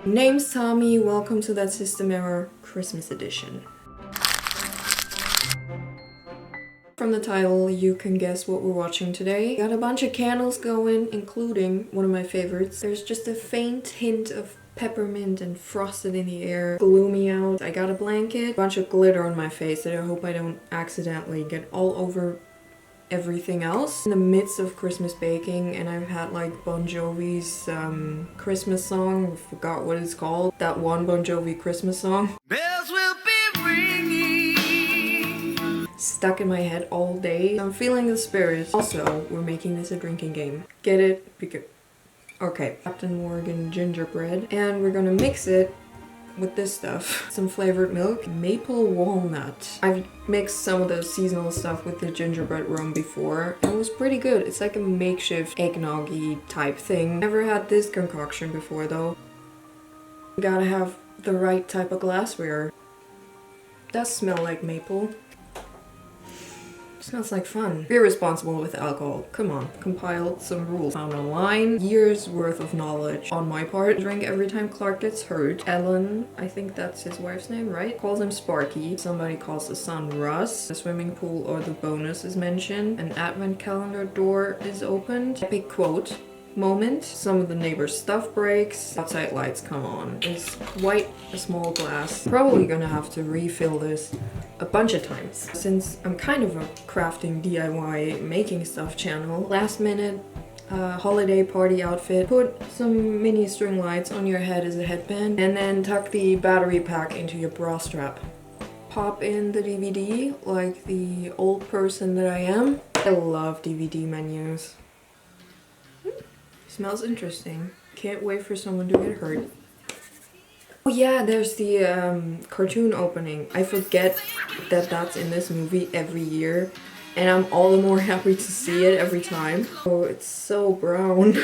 Name's Tommy, welcome to That System Error Christmas Edition. From the title, you can guess what we're watching today. Got a bunch of candles going, including one of my favorites. There's just a faint hint of peppermint and frosted in the air. Gloomy out. I got a blanket, a bunch of glitter on my face that I hope I don't accidentally get all over everything else. In the midst of Christmas baking, and I've had like Bon Jovi's Christmas song, I forgot what it's called. That one Bon Jovi Christmas song. Bells will be ringing. Stuck in my head all day. I'm feeling the spirit. Also, we're making this a drinking game. Get it? Because okay, Captain Morgan gingerbread, and we're gonna mix it with this stuff. Some flavored milk, maple walnut. I've mixed some of the seasonal stuff with the gingerbread rum before, and it was pretty good. It's like a makeshift eggnoggy type thing. Never had this concoction before though. You gotta have the right type of glassware. Does smell like maple. Smells like fun. Be responsible with alcohol. Come on. Compiled some rules. Found online. Years worth of knowledge on my part. Drink every time Clark gets hurt. Ellen, I think that's his wife's name, right? Calls him Sparky. Somebody calls the son Russ. The swimming pool or the bonus is mentioned. An advent calendar door is opened. Epic quote. Moment. Some of the neighbors' stuff breaks. Outside lights come on. It's quite a small glass. Probably gonna have to refill this a bunch of times. Since I'm kind of a crafting DIY making stuff channel, last minute holiday party outfit. Put some mini string lights on your head as a headband, and then tuck the battery pack into your bra strap. Pop in the DVD like the old person that I am. I love DVD menus. Smells interesting. Can't wait for someone to get hurt. Oh yeah, there's the cartoon opening. I forget that that's in this movie every year, and I'm all the more happy to see it every time. Oh, it's so brown.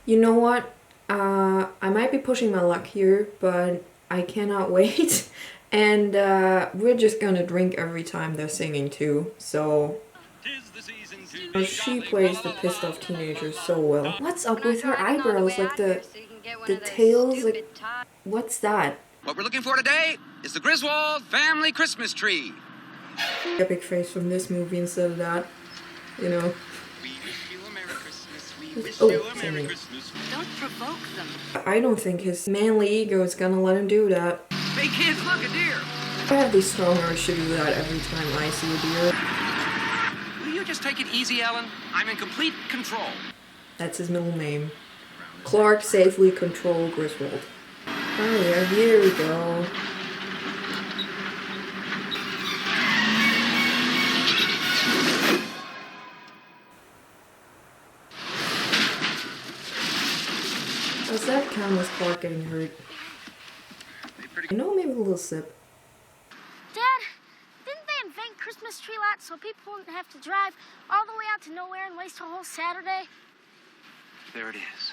You know what? I might be pushing my luck here, but I cannot wait. And we're just gonna drink every time they're singing too, so... She plays the pissed off teenager so well. What's up with her eyebrows? Like the tails, like, what's that? What we're looking for today is the Griswold family Christmas tree. Epic face from this movie instead of that, you know. Oh, sorry. Don't provoke them. I don't think his manly ego is gonna let him do that. Hey kids, look, a deer! I have the strong urge to do that every time I see a deer. Just take it easy, Ellen. I'm in complete control. That's his middle name. Clark safely control Griswold. Oh yeah, here we go. Does that count as Clark getting hurt? No, maybe a little sip. Christmas tree lot so people wouldn't have to drive all the way out to nowhere and waste a whole Saturday? There it is.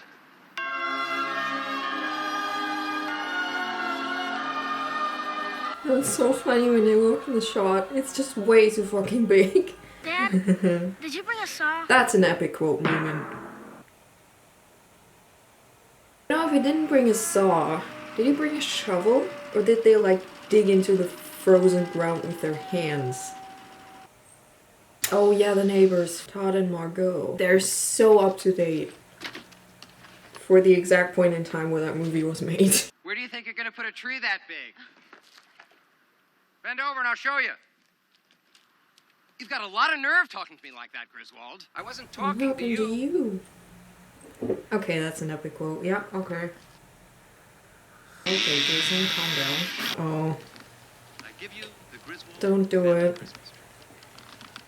It's so funny when they look in the shot. It's just way too fucking big. Dad, did you bring a saw? That's an epic quote moment. You know, if he didn't bring a saw, did he bring a shovel? Or did they like dig into the frozen ground with their hands? Oh yeah, the neighbors, Todd and Margot. They're so up to date for the exact point in time where that movie was made. Where do you think you're gonna put a tree that big? Bend over and I'll show you. You've got a lot of nerve talking to me like that, Griswold. I wasn't talking to you. Okay, that's an epic quote. Yeah, okay. Okay, Jason, calm down. Oh. Don't do it.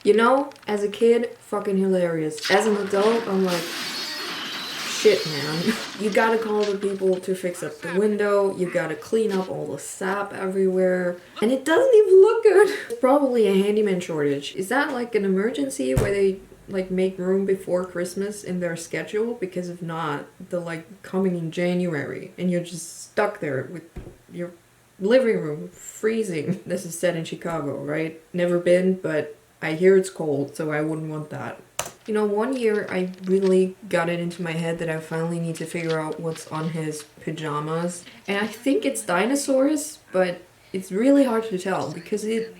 You know, as a kid, fucking hilarious. As an adult, I'm like, shit, man. You gotta call the people to fix up the window, you gotta clean up all the sap everywhere, and it doesn't even look good. It's probably a handyman shortage. Is that like an emergency where they like make room before Christmas in their schedule? Because if not, they're like coming in January, and you're just stuck there with your living room freezing. This is set in Chicago, right? Never been, but I hear it's cold, so I wouldn't want that. You know, one year I really got it into my head that I finally need to figure out what's on his pajamas. And I think it's dinosaurs, but it's really hard to tell because it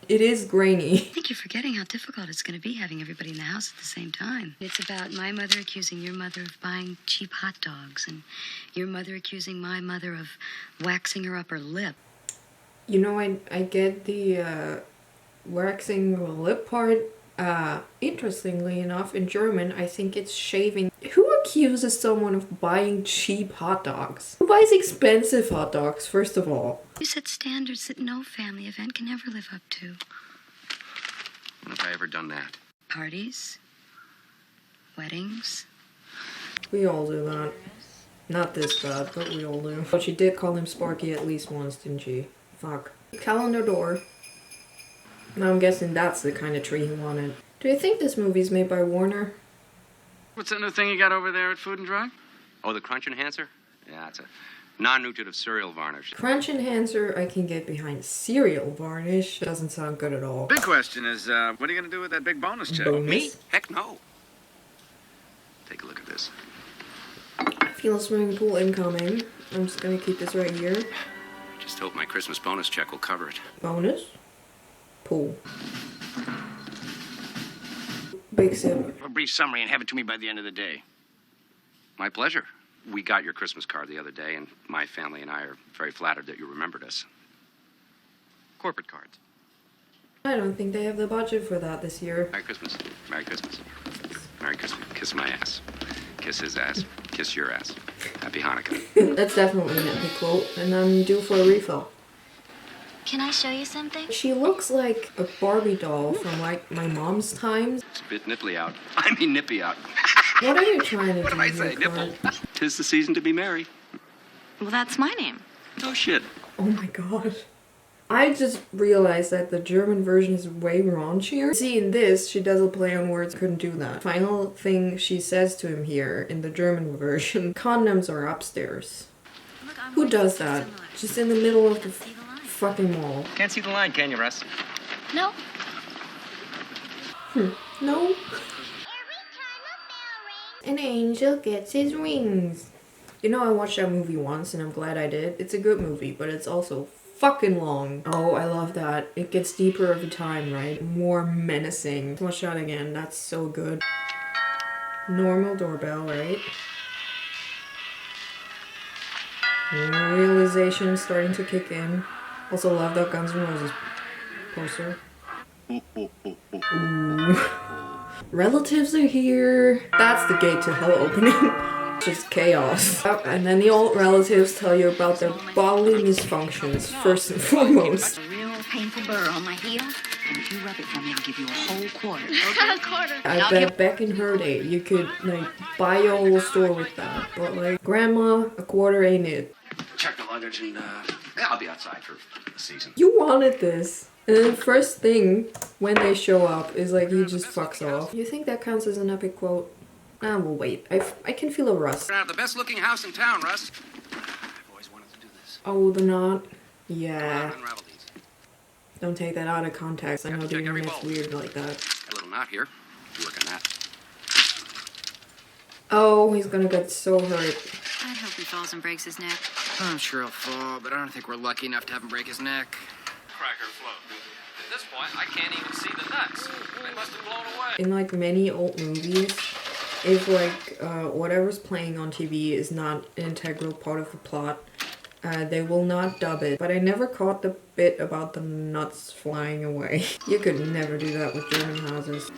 is grainy. I think you're forgetting how difficult it's going to be having everybody in the house at the same time. It's about my mother accusing your mother of buying cheap hot dogs, and your mother accusing my mother of waxing her upper lip. You know, I get the waxing the lip part. Interestingly enough, in German, I think it's shaving. Who accuses someone of buying cheap hot dogs? Who buys expensive hot dogs, first of all? You set standards that no family event can ever live up to. When have I ever done that? Parties, weddings. We all do that. Not this bad, but we all do. But she did call him Sparky at least once, didn't she? Fuck. Calendar door. Now I'm guessing that's the kind of tree he wanted. Do you think this movie's made by Warner? What's that new thing you got over there at Food and Drug? Oh, the crunch enhancer? Yeah, it's a non-nutritive cereal varnish. Crunch enhancer I can get behind. Cereal varnish doesn't sound good at all. Big question is, what are you going to do with that big bonus check? Bonus? Me? Heck no. Take a look at this. Feel a swimming pool incoming. I'm just gonna keep this right here. Just hope my Christmas bonus check will cover it. Bonus? Pool. Big sip. A brief summary and have it to me by the end of the day. My pleasure. We got your Christmas card the other day, and my family and I are very flattered that you remembered us. Corporate cards. I don't think they have the budget for that this year. Merry Christmas. Merry Christmas. Merry Christmas. Kiss my ass. Kiss his ass. Kiss your ass. Happy Hanukkah. That's definitely an epic quote, and I'm due for a refill. Can I show you something? She looks like a Barbie doll from like my mom's times. It's a bit nipply out. I mean nippy out. What are you trying to What do did I here, say? Nipple? Clark? 'Tis the season to be merry. Well, that's my name. No shit. Oh my god. I just realized that the German version is way raunchier. See, in this, she does a play on words, couldn't do that. Final thing she says to him here, in the German version, condoms are upstairs. Who does that? Just in the middle of the fucking mall. Can't see the line, can you, Russ? No. No? An angel gets his wings. You know, I watched that movie once and I'm glad I did. It's a good movie, but it's also fucking long. Oh, I love that. It gets deeper every time, right? More menacing. Watch that again. That's so good. Normal doorbell, right? Realization starting to kick in. Also love that Guns N' Roses poster. Ooh. Relatives are here. That's the gate to hell opening. Just chaos. And then the old relatives tell you about their bodily misfunctions, first and foremost. A real painful burr on my heel, and if you rub it for me, I'll give you a whole quarter. A quarter. I bet back in her day, you could like buy your whole store with that. But like, grandma, a quarter ain't it. Check the luggage and yeah, I'll be outside for the season. You wanted this. And then first thing when they show up is like he just fucks off. You think that counts as an epic quote? Ah, we'll wait. I can feel a rust. We're gonna have the best looking house in town, Russ. I've always wanted to do this. Oh, the knot? Yeah. Unravel these. Don't take that out of context. I know the check every internet's bolt. weird like that. Got a little knot here. You work on that. Oh, he's gonna get so hurt. I hope he falls and breaks his neck. I'm sure he'll fall, but I don't think we're lucky enough to have him break his neck. Cracker float. At this point, I can't even see the nuts. They must have blown away. In like many old movies, if like whatever's playing on TV is not an integral part of the plot, they will not dub it. But I never caught the bit about the nuts flying away. You could never do that with German houses.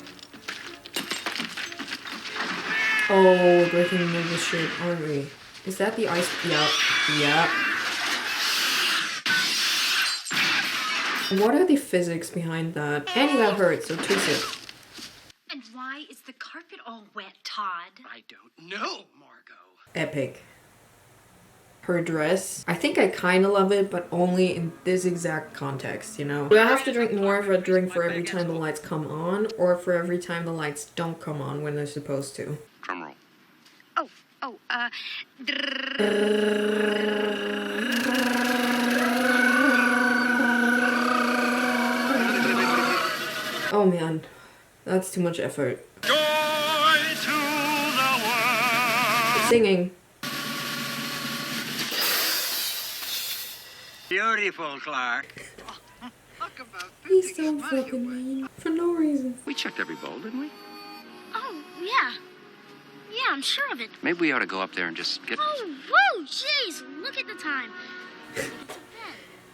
Oh, we're breaking into this shit, aren't we? Is that the ice? Yep. Yep. What are the physics behind that? And he got hurt, so 2 sips. And why is the carpet all wet, Todd? I don't know, Margot. Epic. Her dress. I think I kind of love it, but only in this exact context, you know? Do I have to drink more of a drink for every time the lights come on, or for every time the lights don't come on when they're supposed to? Drum roll. Oh man, that's too much effort. Singing. Beautiful, Clark. He's so fucking mean. For no reason. We checked every bowl, didn't we? Oh, yeah. Yeah, I'm sure of it. Maybe we ought to go up there and just get... Oh, whoa, jeez, look at the time.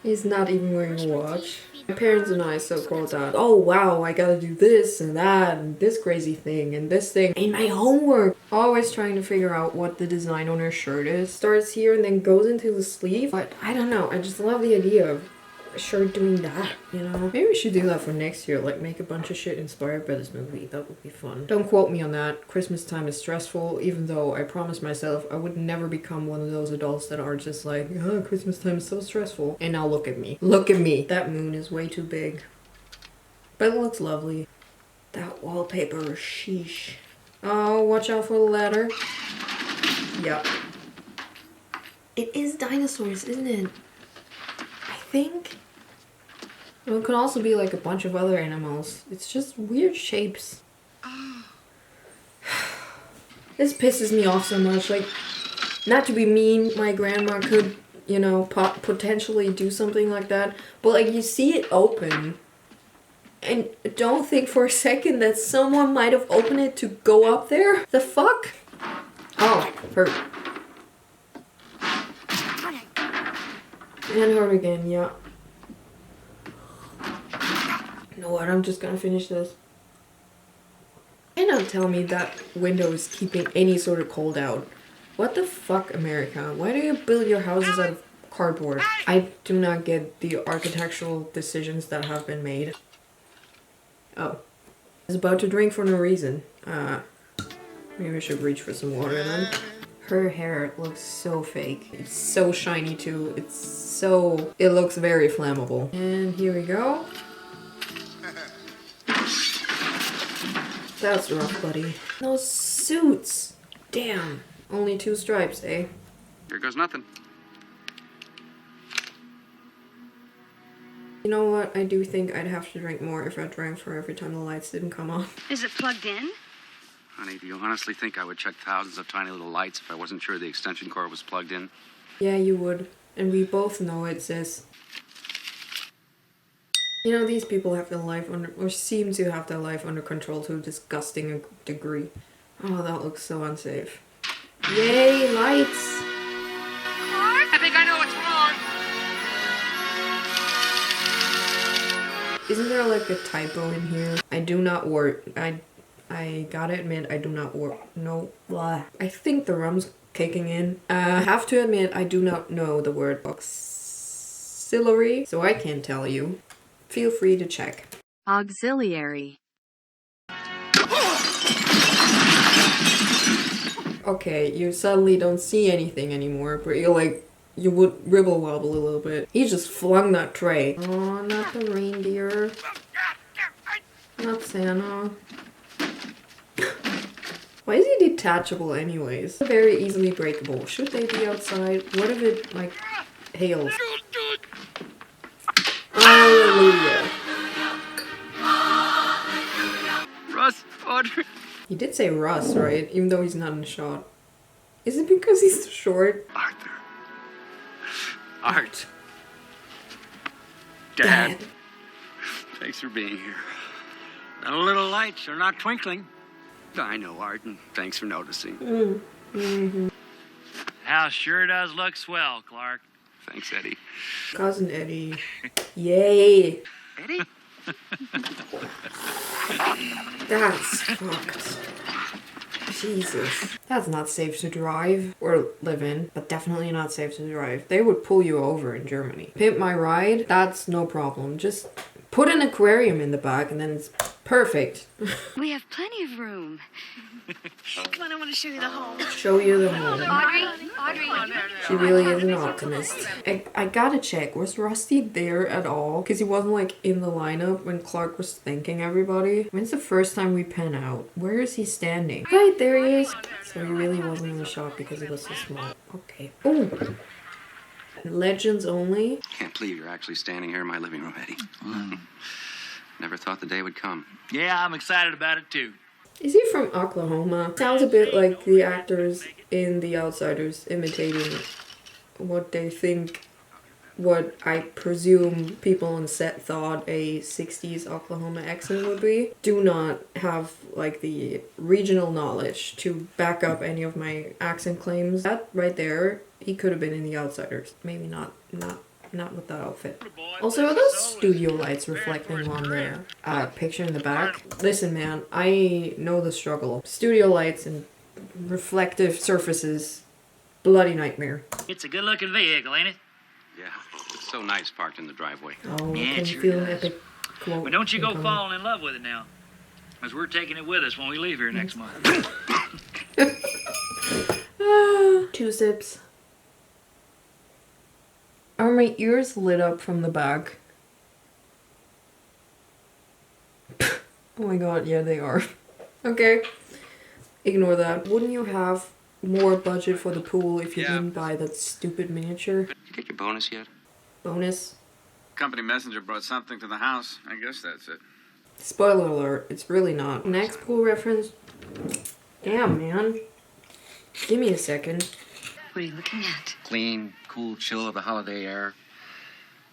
He's not even wearing a watch. My parents and I so called out, oh wow, I gotta do this and that and this crazy thing and this thing in my homework. Always trying to figure out what the design on her shirt is. Starts here and then goes into the sleeve. But I don't know, I just love the idea of a shirt doing that, you know? Maybe we should do that for next year, like make a bunch of shit inspired by this movie. That would be fun. Don't quote me on that. Christmas time is stressful, even though I promised myself I would never become one of those adults that are just like, oh, Christmas time is so stressful. And now look at me. Look at me. That moon is way too big. But it looks lovely. That wallpaper, sheesh. Oh, watch out for the ladder. Yep. It is dinosaurs, isn't it? I think. Well, it could also be like a bunch of other animals. It's just weird shapes. This pisses me off so much. Like, not to be mean, my grandma could, you know, potentially do something like that. But like, you see it open. And don't think for a second that someone might have opened it to go up there. The fuck? Oh, hurt. And hurt again, yeah. You know what, I'm just gonna finish this. And don't tell me that window is keeping any sort of cold out. What the fuck, America? Why do you build your houses out of cardboard? I do not get the architectural decisions that have been made. Oh. I was about to drink for no reason. Maybe I should reach for some water then. Her hair looks so fake. It's so shiny too. It looks very flammable. And here we go. That's rough, buddy. Those suits. Damn. Only 2 stripes, eh? Here goes nothing. You know what? I do think I'd have to drink more if I drank for every time the lights didn't come on. Is it plugged in? Honey, do you honestly think I would check thousands of tiny little lights if I wasn't sure the extension cord was plugged in? Yeah, you would. And we both know it, sis. You know, these people have their life under, or seem to have their life under control to a disgusting degree. Oh, that looks so unsafe. Yay, lights! I think I know what's wrong! Isn't there like a typo in here? I do not work. I gotta admit, I do not work. No, blah. I think the rum's kicking in. I have to admit, I do not know the word auxiliary, so I can't tell you. Feel free to check. Auxiliary. Okay, you suddenly don't see anything anymore, but you're like, you would ribble wobble a little bit. He just flung that tray. Oh, not the reindeer. Not Santa. Why is he detachable anyways? Very easily breakable. Should they be outside? What if it, like, hails? Hallelujah. Russ, Audrey. He did say Russ, right? Even though he's not in the shot. Is it because he's short? Arthur. Art. Dad. Thanks for being here. The little lights are not twinkling. I know, Art, and thanks for noticing. House sure does look swell, Clark. Thanks, Eddie. Cousin Eddie. Yay. Eddie? That's fucked. Jesus. That's not safe to drive or live in, but definitely not safe to drive. They would pull you over in Germany. Pimp my ride, that's no problem. Just put an aquarium in the back and then it's perfect. We have plenty of room. Come on, I want to show you the home. Show you the home. Audrey. She really is an optimist. I gotta check, was Rusty there at all? Because he wasn't like in the lineup when Clark was thanking everybody. When's the first time we pan out? Where is he standing? Right, there he is. So he really wasn't in the shot because he was so small. Okay. Ooh. Legends only. Can't believe you're actually standing here in my living room, Eddie. Never thought the day would come. Yeah, I'm excited about it too. Is he from Oklahoma? Sounds a bit like the actors in The Outsiders imitating what they think, what I presume people on set thought a 60s Oklahoma accent would be. Do not have like the regional knowledge to back up any of my accent claims. That right there, he could have been in The Outsiders. Maybe not with that outfit. Also, are those studio lights reflecting on their picture in the back? Listen, man, I know the struggle. Studio lights and reflective surfaces, bloody nightmare. It's a good-looking vehicle, ain't it? Yeah, it's so nice parked in the driveway. Oh, Yeah, can it you sure feel an does. epic quote? But don't you go incoming? falling in love with it now. Because we're taking it with us when we leave here next month. 2 sips. Are my ears lit up from the back? Oh my god, yeah, they are. Okay, ignore that. Wouldn't you have more budget for the pool if you didn't buy that stupid miniature? Did you get your bonus yet? Bonus? Company messenger brought something to the house. I guess that's it. Spoiler alert, it's really not. Next pool reference? Damn, man. Give me a second. What are you looking at? Clean, cool chill of the holiday air.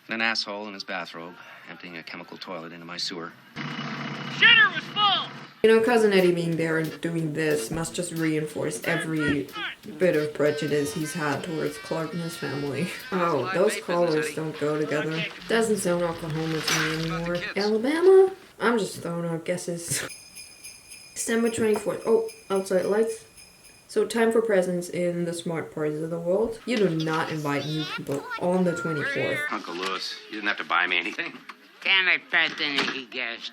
And an asshole in his bathrobe emptying a chemical toilet into my sewer. Shitter was full! You know, Cousin Eddie being there and doing this must just reinforce every bit of prejudice he's had towards Clark and his family. Oh, those colors don't go together. Doesn't sound Oklahoma to me anymore. Alabama? I'm just throwing out guesses. December 24th. Oh, outside lights. So time for presents in the smart parts of the world. You do not invite new people on the 24th. Uncle Lewis, you didn't have to buy me anything. Can I personally guessed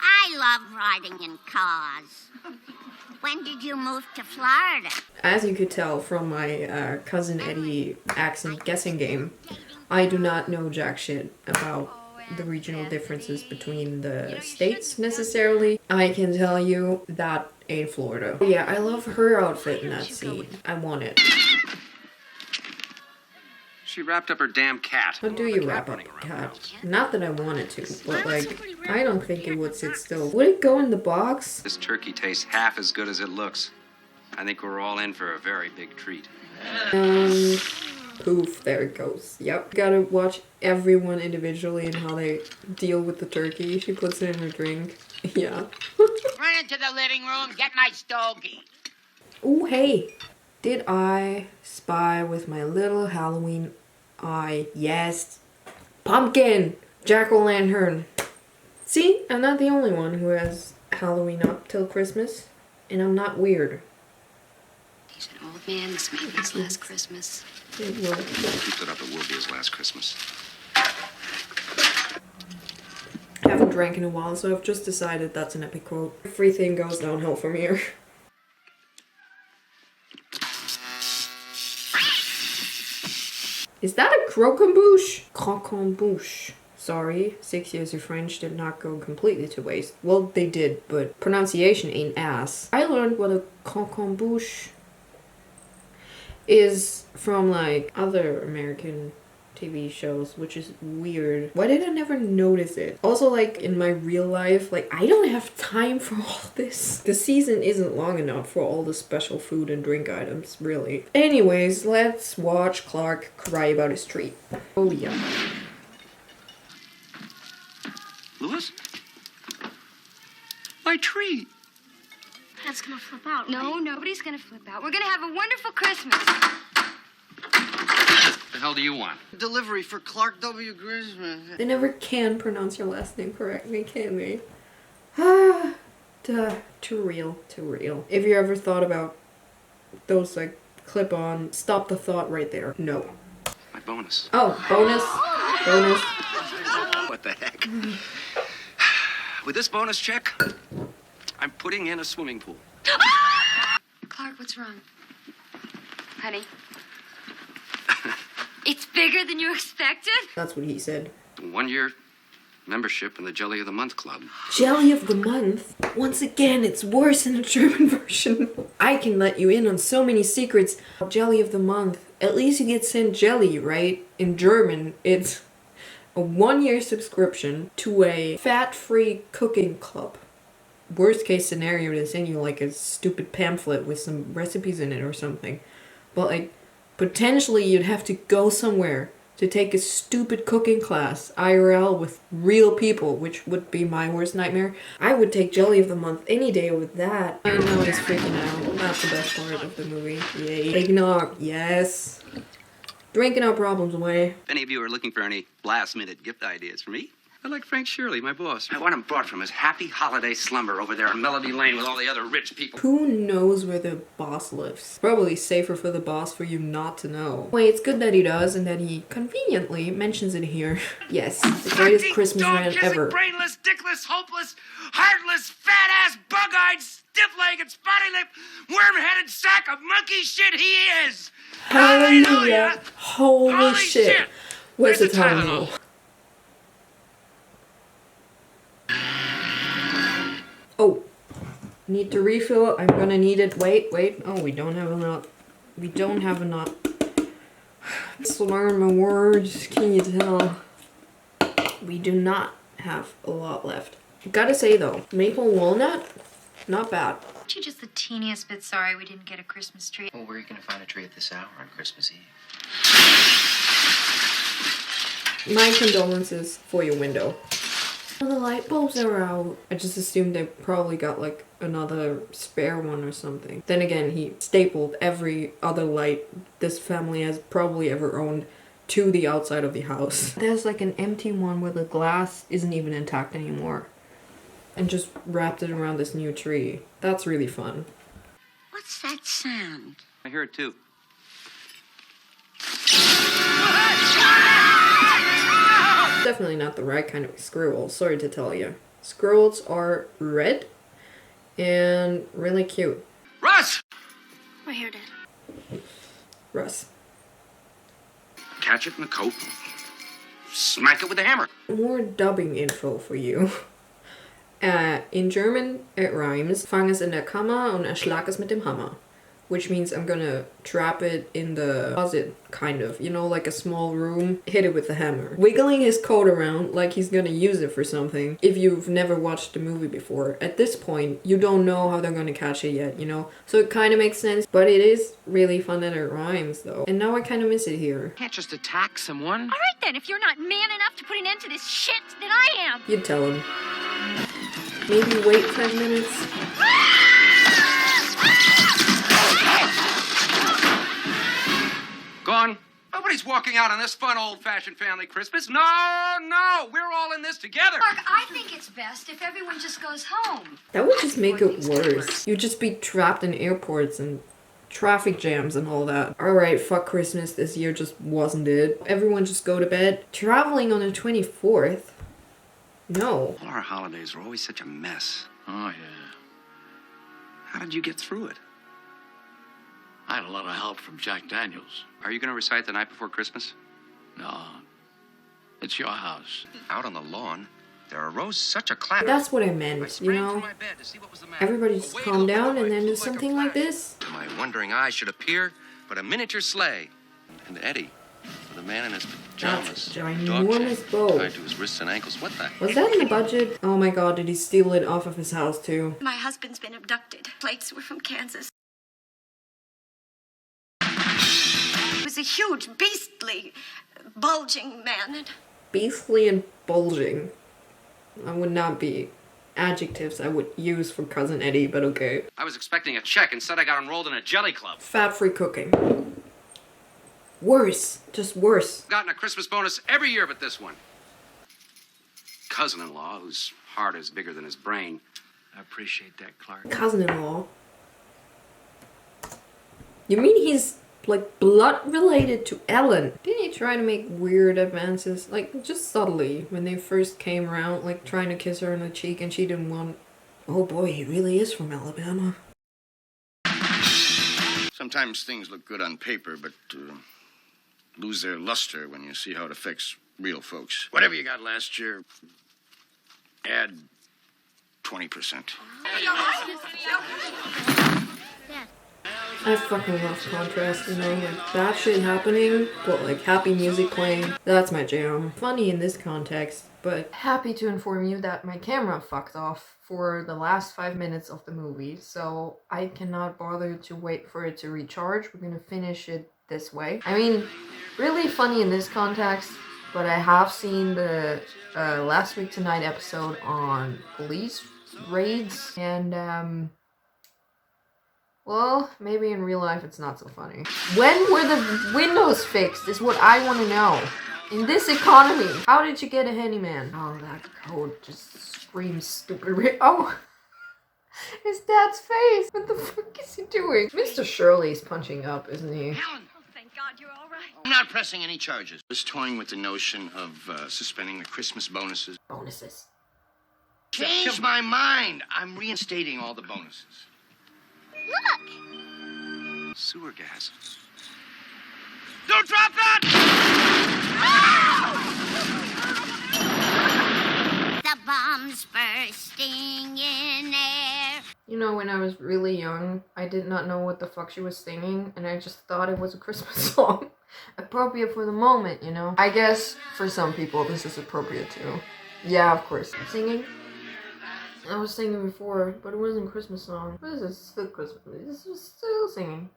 I love riding in cars. When did you move to Florida? As you could tell from my Cousin Eddie accent guessing game, I do not know jack shit about the regional differences between the states necessarily. I can tell you that ain't Florida. Yeah, I love her outfit in that scene. I want it. She wrapped up her damn cat. How do you wrap up a cat? Not that I wanted to, but like, I don't think it would sit still. Would it go in the box? This turkey tastes half as good as it looks. I think we're all in for a very big treat. Poof, there it goes. Yep. Gotta watch everyone individually and how they deal with the turkey. She puts it in her drink. Yeah. Run into the living room, get my stogie. Ooh, hey. Did I spy with my little Halloween eye? Yes. Pumpkin! Jack-o'-lantern. See? I'm not the only one who has Halloween up till Christmas. And I'm not weird. He's an old man. This may be his last Christmas. It will. Keep it up, it will be his last Christmas. I haven't drank in a while, so I've just decided that's an epic quote. Everything goes downhill from here. Is that a croquembouche? Croquembouche. Sorry, 6 years of French did not go completely to waste. Well, they did, but pronunciation ain't ass. I learned what a croquembouche is from like other American TV shows, which is weird. Why did I never notice it? Also, like in my real life, like I don't have time for all this. The season isn't long enough for all the special food and drink items, really. Anyways, let's watch Clark cry about his treat. Oh yeah. Lewis? My tree! That's gonna flip out. No, nobody's gonna flip out. We're gonna have a wonderful Christmas. The hell do you want? Delivery for Clark W. Grisman. They never can pronounce your last name correctly, can they? Ah, duh. Too real. Too real. If you ever thought about those like clip-on, stop the thought right there. No. My bonus. Oh, bonus. Bonus. What the heck? With this bonus check, I'm putting in a swimming pool. Clark, what's wrong? Honey? It's bigger than you expected? That's what he said. 1 year membership in the Jelly of the Month Club. Jelly of the month? Once again, it's worse in the German version. I can let you in on so many secrets. Jelly of the month. At least you get sent jelly, right? In German, it's a 1 year subscription to a fat-free cooking club. worst case scenario, they send you like a stupid pamphlet with some recipes in it or something. But like, potentially you'd have to go somewhere to take a stupid cooking class, IRL, with real people, which would be my worst nightmare. I would take Jelly of the Month any day over that. I know he's freaking out. That's the best part of the movie. Yay. Eggnog, yes. Drinking our problems away. If any of you are looking for any last-minute gift ideas for me, I like Frank Shirley, my boss. I want him brought from his happy holiday slumber over there on Melody Lane with all the other rich people. Who knows where the boss lives? Probably safer for the boss for you not to know. Wait, it's good that he does and that he conveniently mentions it here. Yes, the greatest Christmas rant ever. Brainless, dickless, hopeless, heartless, fat-ass, bug-eyed, stiff-legged, spotty-lipped, worm-headed sack of monkey shit he is! Hallelujah! Holy shit! Where's the Tylenol? Oh, need to refill. I'm gonna need it. Wait. Oh, we don't have enough. We don't have enough. Slur my words. Can you tell? We do not have a lot left. Gotta say though, maple walnut, not bad. Aren't you just the teeniest bit sorry we didn't get a Christmas tree? Well, where are you going to find a tree at this hour on Christmas Eve? My condolences for your window. Oh, the light bulbs are out. I just assumed they probably got like another spare one or something. Then again, he stapled every other light this family has probably ever owned to the outside of the house. There's like an empty one where the glass isn't even intact anymore. And just wrapped it around this new tree. That's really fun. What's that sound? I hear it too. Definitely not the right kind of squirrel, sorry to tell you. Squirrels are red and really cute. Russ! We're here, Dad. Russ. Catch it in the coat. Smack it with a hammer. More dubbing info for you. In German, it rhymes. Fang es in der Kammer und erschlag es mit dem Hammer. Which means I'm gonna trap it in the closet, kind of. You know, like a small room. Hit it with the hammer. Wiggling his coat around like he's gonna use it for something. If you've never watched the movie before, at this point, you don't know how they're gonna catch it yet, you know? So it kind of makes sense, but it is really fun that it rhymes, though. And now I kind of miss it here. Can't just attack someone. All right then, if you're not man enough to put an end to this shit, then I am. You'd tell him. Maybe wait 5 minutes. Gone. Nobody's walking out on this fun old-fashioned family Christmas. No, we're all in this together. Mark, I think it's best if everyone just goes home. That would just make it worse. You'd just be trapped in airports and traffic jams and all that. Alright, fuck Christmas. This year just wasn't it. Everyone just go to bed. Traveling on the 24th? No. All our holidays were always such a mess. Oh, yeah. How did you get through it? I had a lot of help from Jack Daniels. Are you going to recite the night before Christmas? No. It's your house. Out on the lawn, there arose such a clatter. That's what I meant, you know? Everybody just calm down and then do something like this. My wondering eye should appear but a miniature sleigh. And Eddie, with a man in his pajamas, That's a ginormous bow. tied to his wrists and ankles. What the Was heck? that in the budget? Oh my god, did he steal it off of his house too? My husband's been abducted. Plates were from Kansas. He was a huge, beastly, bulging man. Beastly and bulging. I would not be adjectives I would use for Cousin Eddie, but okay. I was expecting a check. Instead, I got enrolled in a jelly club. Fat-free cooking. Worse. Just worse. I've gotten a Christmas bonus every year but this one. Cousin-in-law, whose heart is bigger than his brain. I appreciate that, Clark. Cousin-in-law. You mean he's like blood related to Ellen? Didn't he try to make weird advances? Like just subtly when they first came around, like trying to kiss her on the cheek and she didn't want. Oh boy, he really is from Alabama. Sometimes things look good on paper, but lose their luster when you see how it affects real folks. Whatever you got last year, add 20%. I fucking love contrast, you know, like bad shit happening, but like happy music playing. That's my jam. Funny in this context, but happy to inform you that my camera fucked off for the last 5 minutes of the movie, so I cannot bother to wait for it to recharge. We're gonna finish it this way. I mean, really funny in this context, but I have seen the Last Week Tonight episode on police raids, and well, maybe in real life it's not so funny. When were the windows fixed is what I want to know. In this economy, how did you get a handyman? Oh, that code just screams stupid. Oh, his dad's face. What the fuck is he doing? Mr. Shirley's punching up, isn't he? Oh, thank God you're all right. I'm not pressing any charges. Just toying with the notion of suspending the Christmas bonuses. Bonuses. Change my mind. I'm reinstating all the bonuses. Look! Sewer gas. Don't drop that! The bombs bursting in air. You know, when I was really young, I did not know what the fuck she was singing, and I just thought it was a Christmas song. Appropriate for the moment, you know? I guess for some people this is appropriate too. Yeah, of course. Singing? I was singing before, but it wasn't a Christmas song. What is this? Still Christmas. This is still singing.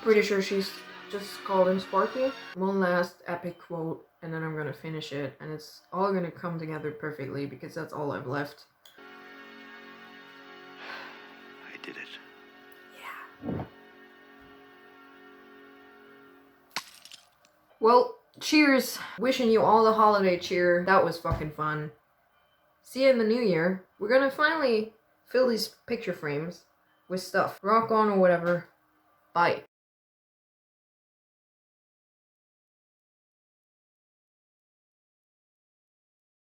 Pretty sure she's just called him Sparky. One last epic quote, and then I'm gonna finish it, and it's all gonna come together perfectly because that's all I've left. I did it. Yeah. Well, cheers. Wishing you all the holiday cheer. That was fucking fun. See you in the new year. We're gonna finally fill these picture frames with stuff. Rock on or whatever. Bye.